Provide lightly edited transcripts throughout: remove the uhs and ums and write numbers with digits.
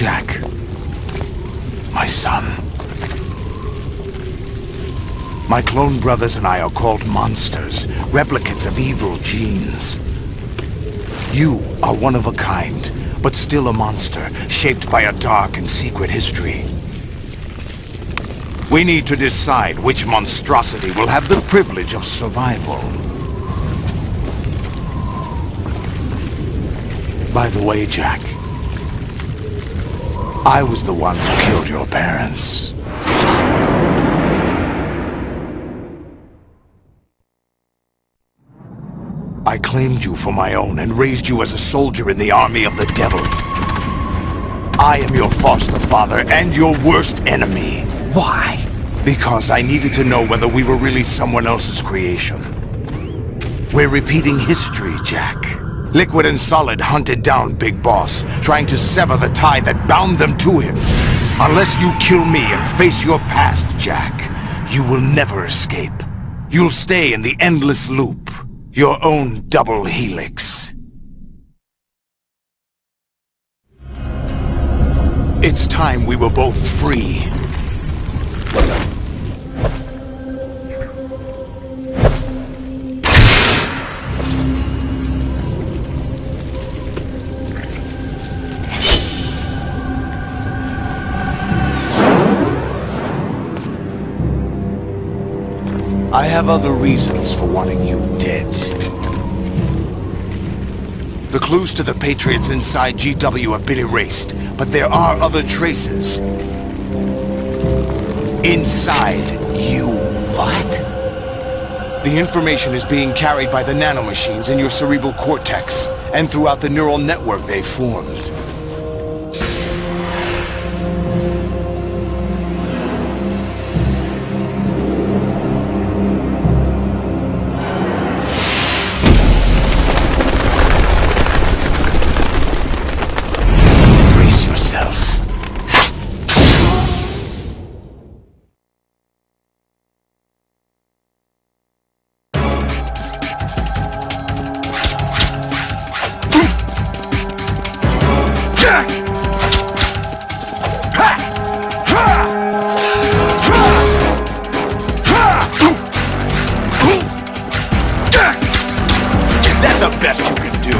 Jack, my son. My clone brothers and I are called monsters, replicates of evil genes. You are one of a kind, but still a monster, shaped by a dark and secret history. We need to decide which monstrosity will have the privilege of survival. By the way, Jack, I was the one who killed your parents. I claimed you for my own and raised you as a soldier in the army of the devil. I am your foster father and your worst enemy. Why? Because I needed to know whether we were really someone else's creation. We're repeating history, Jack. Liquid and Solid hunted down Big Boss, trying to sever the tie that bound them to him. Unless you kill me and face your past, Jack, you will never escape. You'll stay in the endless loop, your own double helix. It's time we were both free. I have other reasons for wanting you dead. The clues to the Patriots inside GW have been erased, but there are other traces. Inside you. What? The information is being carried by the nanomachines in your cerebral cortex, and throughout the neural network they've formed. The best you can do.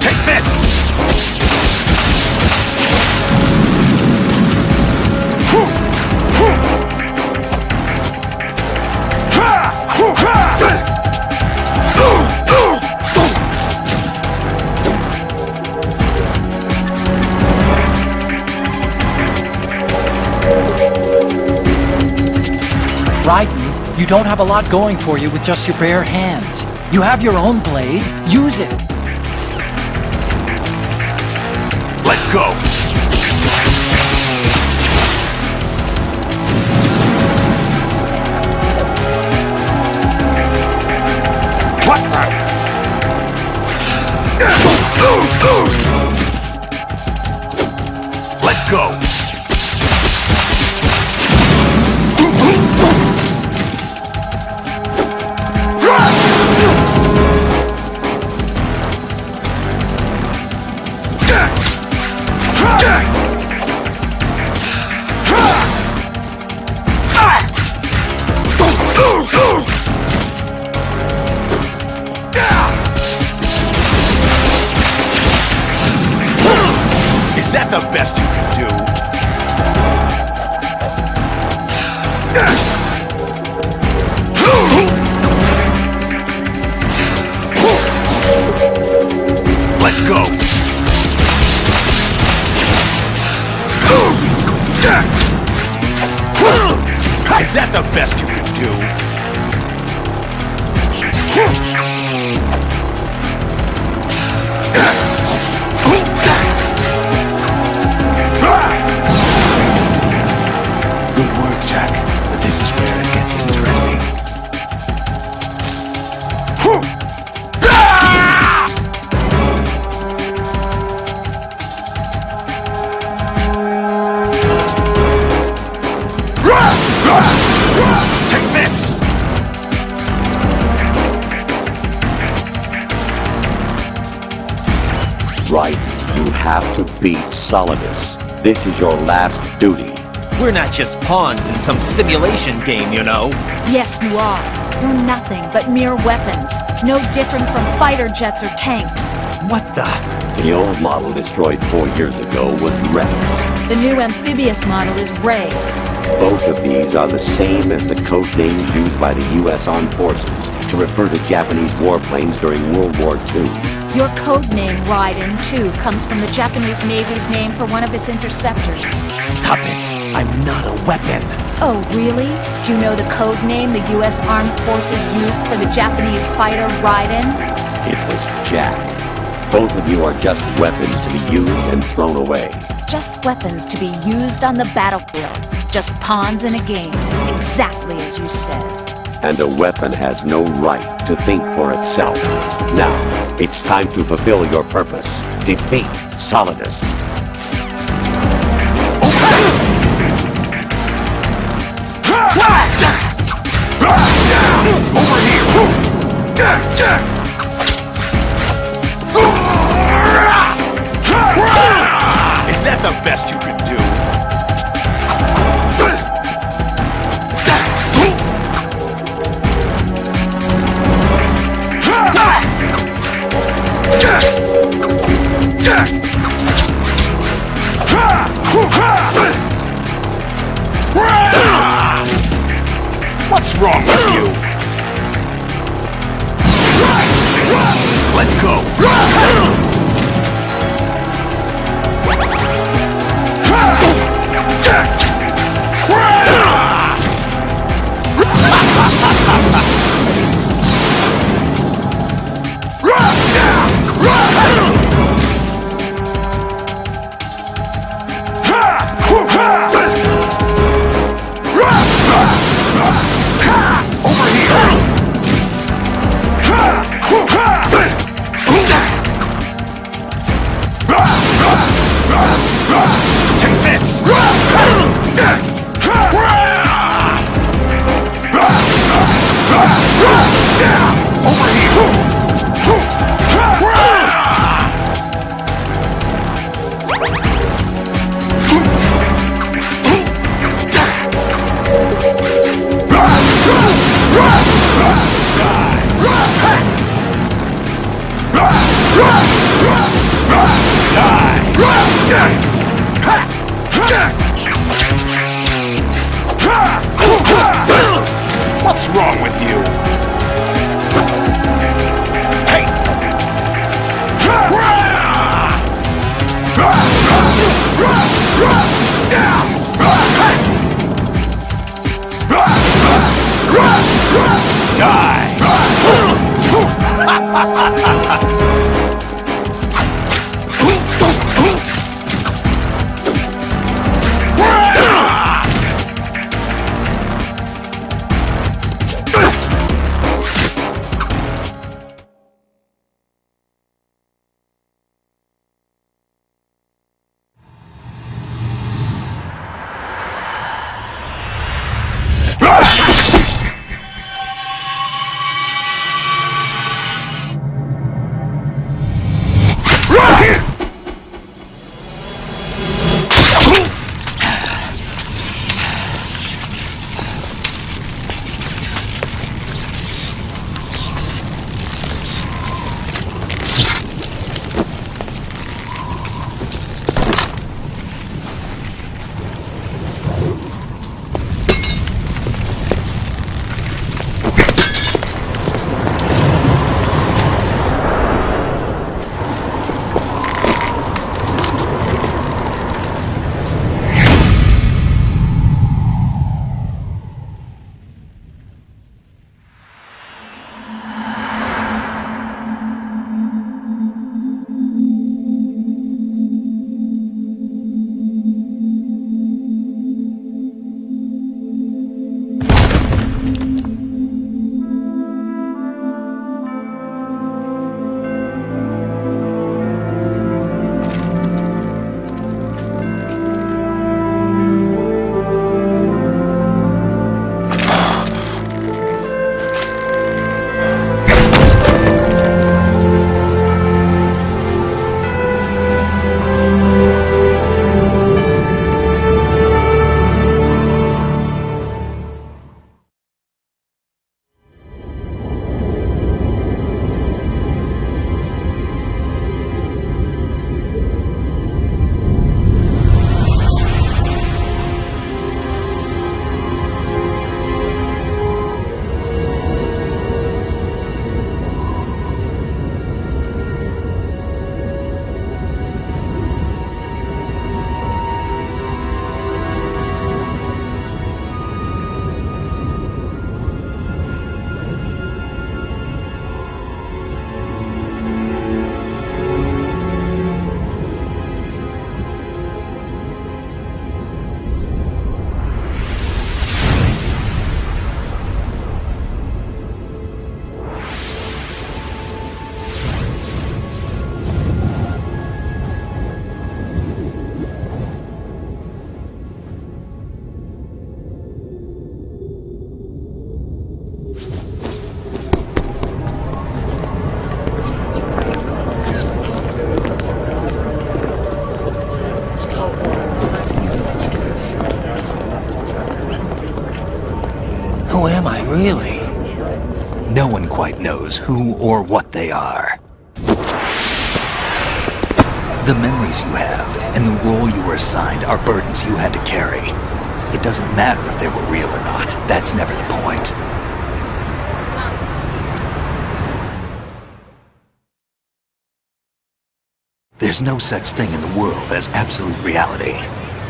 Take this! Raiden, you don't have a lot going for you with just your bare hands. You have your own blade. Use it. Let's go! What? Let's go! Let's go! Is that the best you can do? Good work, Jack. But this is where it gets interesting. Take this! Right, you have to beat Solidus. This is your last duty. We're not just pawns in some simulation game, you know. Yes, you are. You're nothing but mere weapons. No different from fighter jets or tanks. What the? The old model destroyed 4 years ago was Rex. The new amphibious model is Ray. Both of these are the same as the code names used by the U.S. Armed Forces to refer to Japanese warplanes during World War II. Your code name, Raiden, too, comes from the Japanese Navy's name for one of its interceptors. Stop it! I'm not a weapon. Oh, really? Do you know the code name the U.S. Armed Forces used for the Japanese fighter Raiden? It was Jack. Both of you are just weapons to be used and thrown away. Just weapons to be used on the battlefield. Just pawns in a game. Exactly as you said. And a weapon has no right to think for itself. Now, it's time to fulfill your purpose. Defeat Solidus. Over here! Is that the best you can do? What's wrong with you? Let's go! What's wrong with you? Hey! Really? No one quite knows who or what they are. The memories you have and the role you were assigned are burdens you had to carry. It doesn't matter if they were real or not. That's never the point. There's no such thing in the world as absolute reality.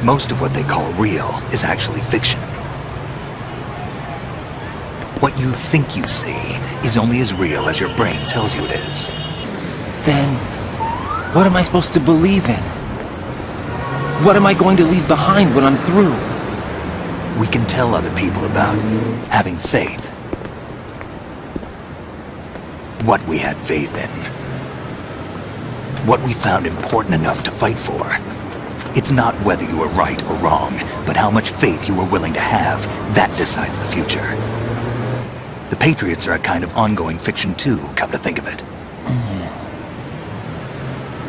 Most of what they call real is actually fiction. What you think you see is only as real as your brain tells you it is. Then, what am I supposed to believe in? What am I going to leave behind when I'm through? We can tell other people about having faith. What we had faith in. What we found important enough to fight for. It's not whether you were right or wrong, but how much faith you were willing to have. That decides the future. The Patriots are a kind of ongoing fiction too, come to think of it.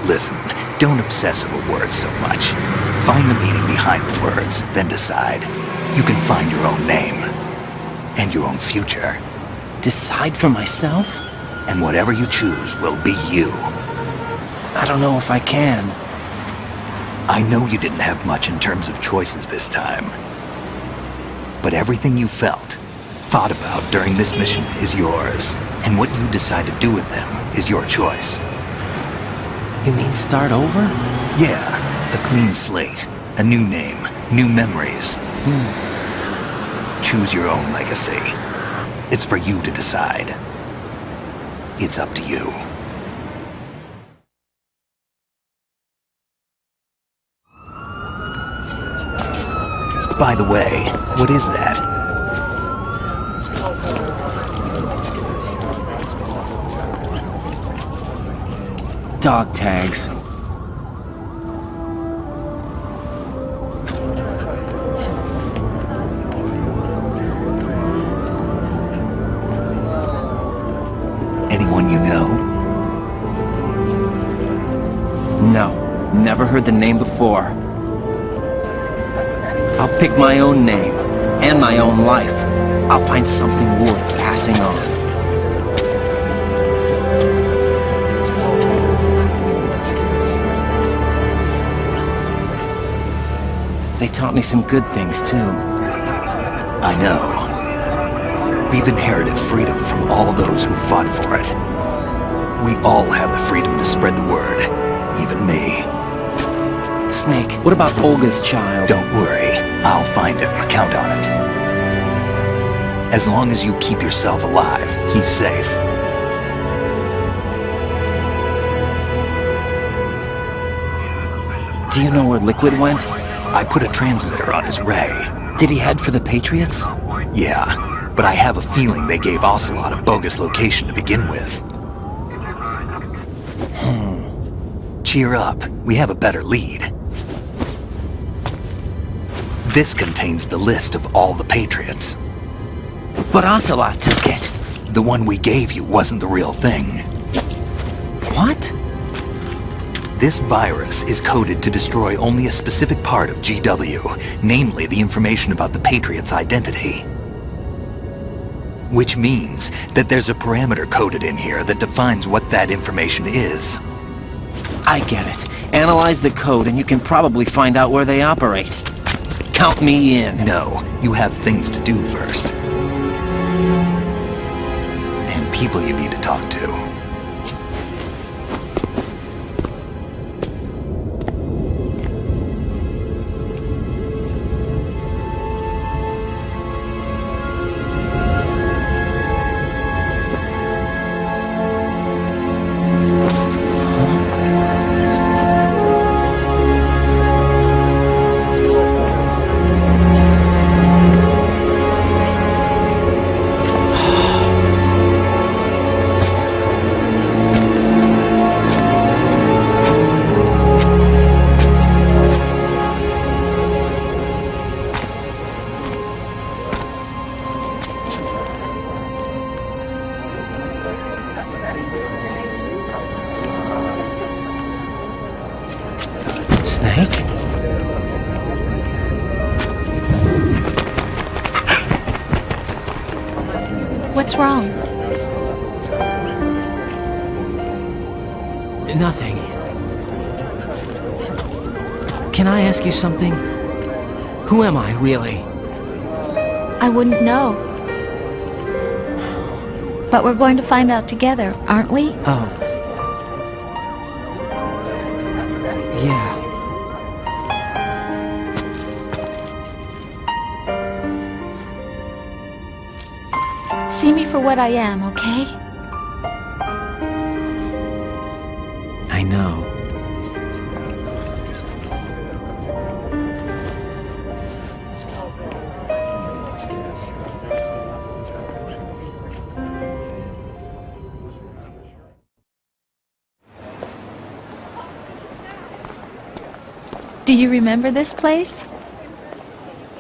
Listen, don't obsess over words so much. Find the meaning behind the words, then decide. You can find your own name. And your own future. Decide for myself? And whatever you choose will be you. I don't know if I can. I know you didn't have much in terms of choices this time. But everything you felt, thought about during this mission is yours. And what you decide to do with them is your choice. You mean start over? Yeah, a clean slate, a new name, new memories. Choose your own legacy. It's for you to decide. It's up to you. By the way, what is that? Dog tags. Anyone you know? No, never heard the name before. I'll pick my own name, and my own life. I'll find something worth passing on. They taught me some good things, too. I know. We've inherited freedom from all those who fought for it. We all have the freedom to spread the word, even me. Snake, what about Olga's child? Don't worry, I'll find him, count on it. As long as you keep yourself alive, he's safe. Do you know where Liquid went? I put a transmitter on his ray. Did he head for the Patriots? Yeah, but I have a feeling they gave Ocelot a bogus location to begin with. Cheer up, we have a better lead. This contains the list of all the Patriots. But Ocelot took it. The one we gave you wasn't the real thing. What? This virus is coded to destroy only a specific part of GW, namely the information about the Patriots' identity. Which means that there's a parameter coded in here that defines what that information is. I get it. Analyze the code and you can probably find out where they operate. Count me in. No, you have things to do first. And people you need to talk to. What's wrong? Nothing. Can I ask you something? Who am I, really? I wouldn't know. But we're going to find out together, aren't we? Oh. Yeah. See me for what I am, okay? I know. Do you remember this place?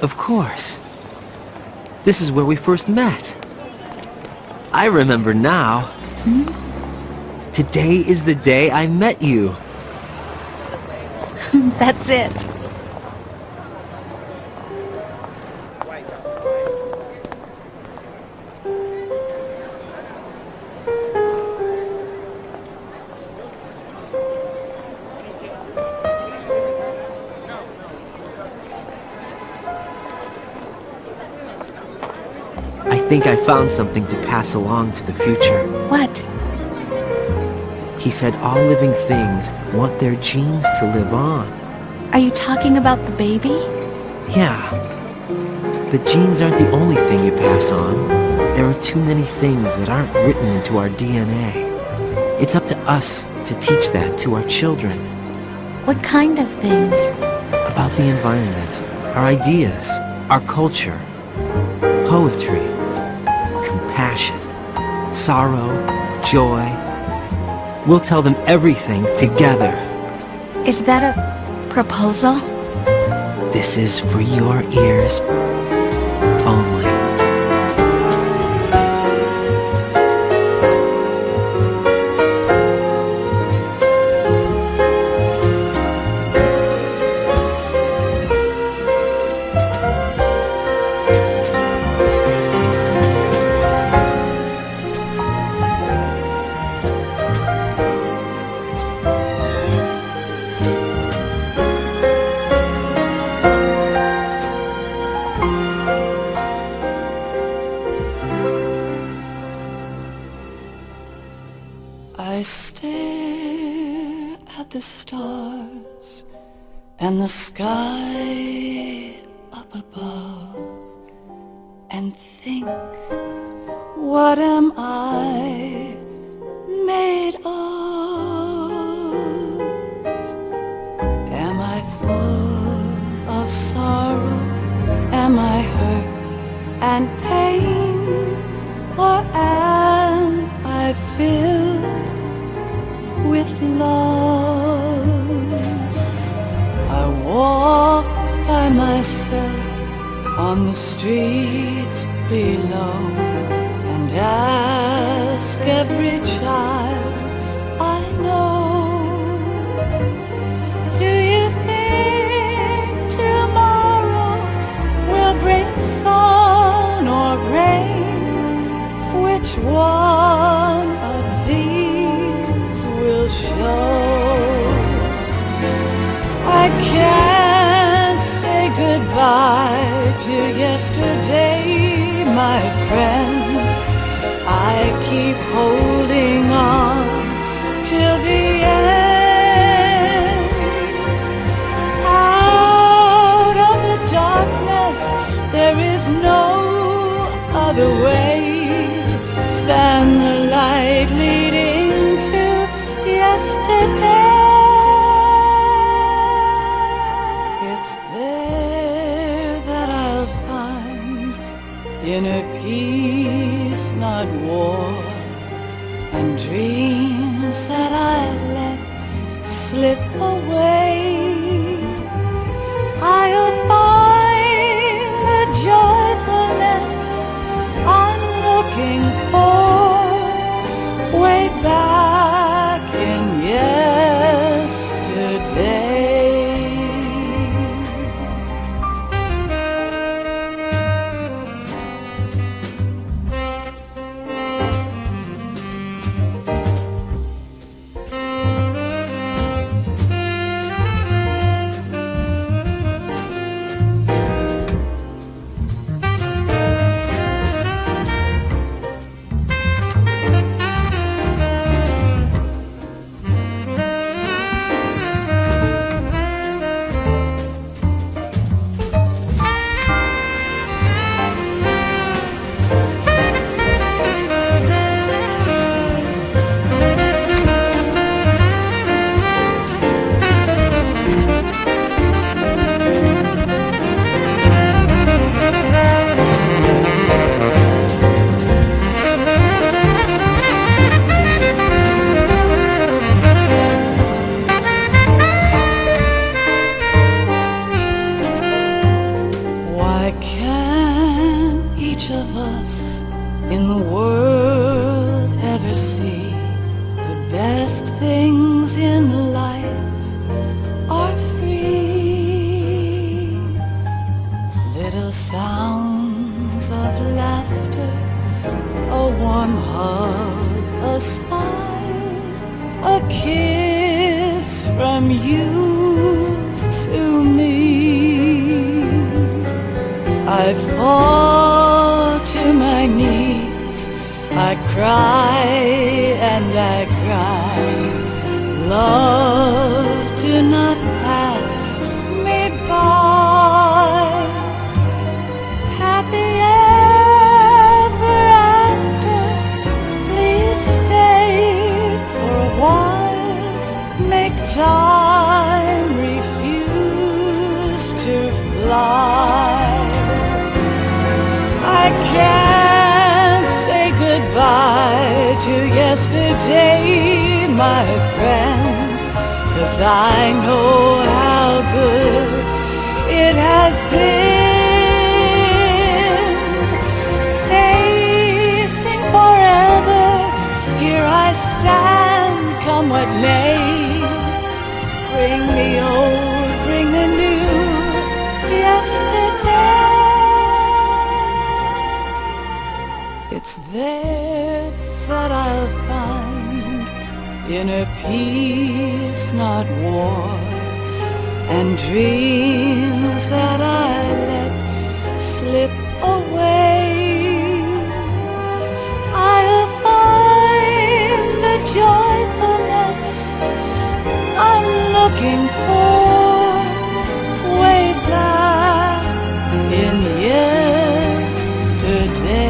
Of course. This is where we first met. I remember now. Today is the day I met you. That's it. I think I found something to pass along to the future. What? He said all living things want their genes to live on. Are you talking about the baby? Yeah. The genes aren't the only thing you pass on. There are too many things that aren't written into our DNA. It's up to us to teach that to our children. What kind of things? About the environment, our ideas, our culture, poetry, compassion, sorrow, joy. We'll tell them everything together. Is that a proposal? This is for your ears only. I stare at the stars and the sky up above and think, what am I made of? Am I full of sorrow? Am I hurt and pain? Or am I filled with love? I walk by myself on the streets below and ask every child I know, do you think tomorrow will bring sun or rain? Which one of these will show? I can't say goodbye to yesterday, my friend. I keep holding on till the end. Out of the darkness, there is no other way than the light leading to yesterday. It's there that I'll find inner peace, not war, and dreams that I let slip away. I'll find the joyfulness I'm looking for way back in yesterday. in the world ever see. The best things in life are free. Little sounds of laughter, a warm hug, a smile, a kiss from you to me. I fall to my knees, I cry and I cry. Love, do not pass me by. Happy ever after, please stay for a while. Make time refuse to fly. I can't say goodbye to yesterday, my friend, 'cause I know how good it has been. Facing forever, here I stand, come what may. Bring the old, bring the new, yesterday. It's there that I'll find inner peace, not war, and dreams that I let slip away. I'll find the joyfulness I'm looking for way back in yesterday.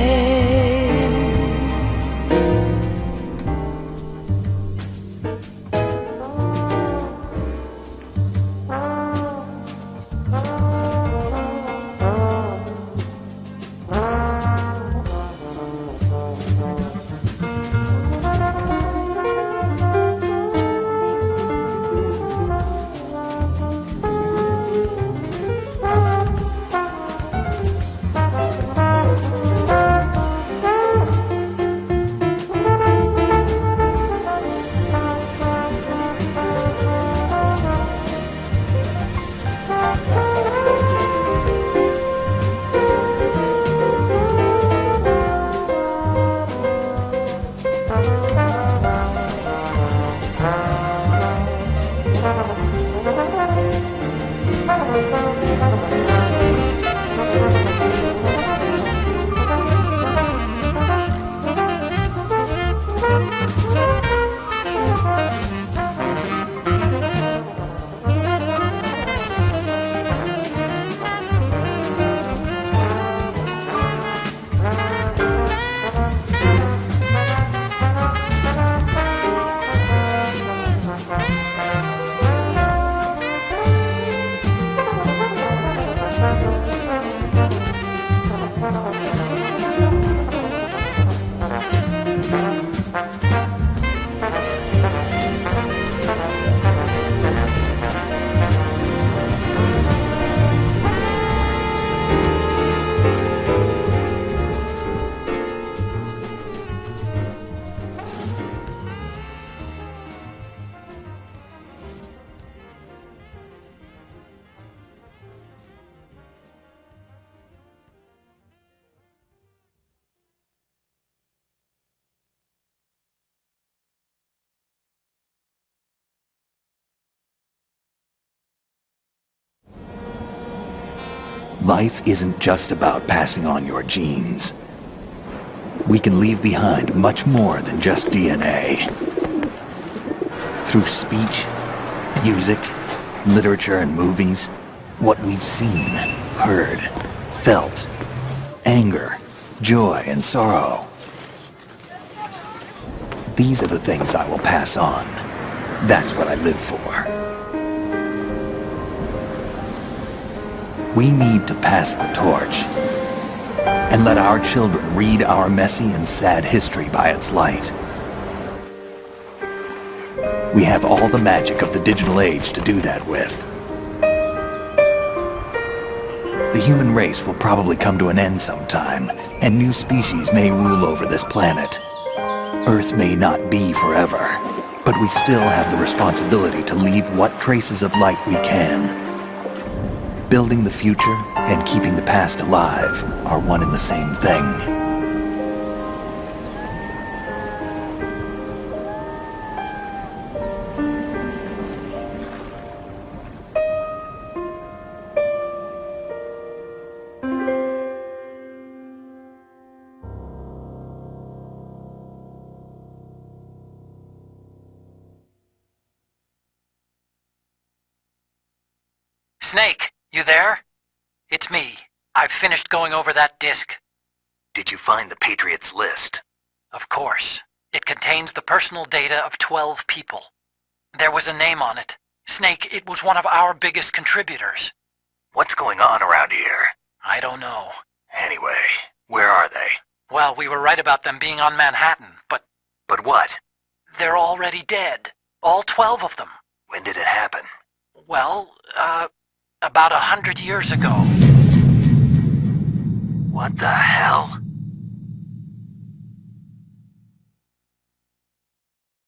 Life isn't just about passing on your genes. We can leave behind much more than just DNA. Through speech, music, literature, and movies, what we've seen, heard, felt, anger, joy, and sorrow. These are the things I will pass on. That's what I live for. We need to pass the torch and let our children read our messy and sad history by its light. We have all the magic of the digital age to do that with. The human race will probably come to an end sometime, and new species may rule over this planet. Earth may not be forever, but we still have the responsibility to leave what traces of life we can. Building the future and keeping the past alive are one and the same thing. Snake, you there? It's me. I've finished going over that disk. Did you find the Patriots list? Of course. It contains the personal data of 12 people. There was a name on it. Snake, it was one of our biggest contributors. What's going on around here? I don't know. Anyway, where are they? Well, we were right about them being on Manhattan, but But what? they're already dead. All 12 of them. When did it happen? Well, about 100 years ago. What the hell?